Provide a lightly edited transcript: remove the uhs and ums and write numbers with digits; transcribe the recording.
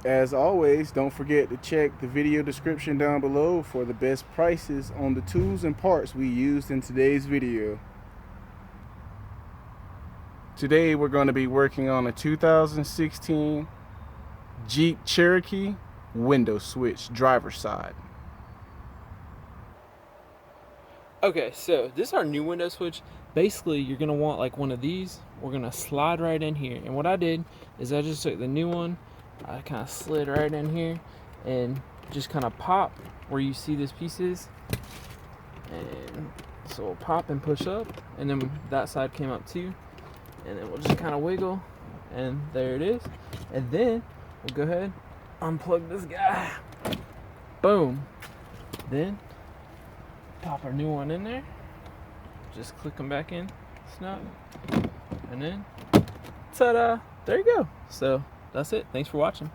As always, don't forget to check the video description down below for the best prices on the tools and parts we used in today's video. Today we're going to be working on a 2016 Jeep Cherokee window switch driver's side. Okay, so this is our new window switch. Basically, you're gonna want like one of these. We're gonna slide right in here. And what I did is I just took the new one, I kind of slid right in here and just kind of pop where you see this piece is. And so we'll pop and push up, and then that side came up too. And then we'll just kind of wiggle, and there it is. And then we'll go ahead, unplug this guy. Boom. Then pop our new one in there, just click them back in, snap, and then ta-da, there you go. So that's it. Thanks for watching.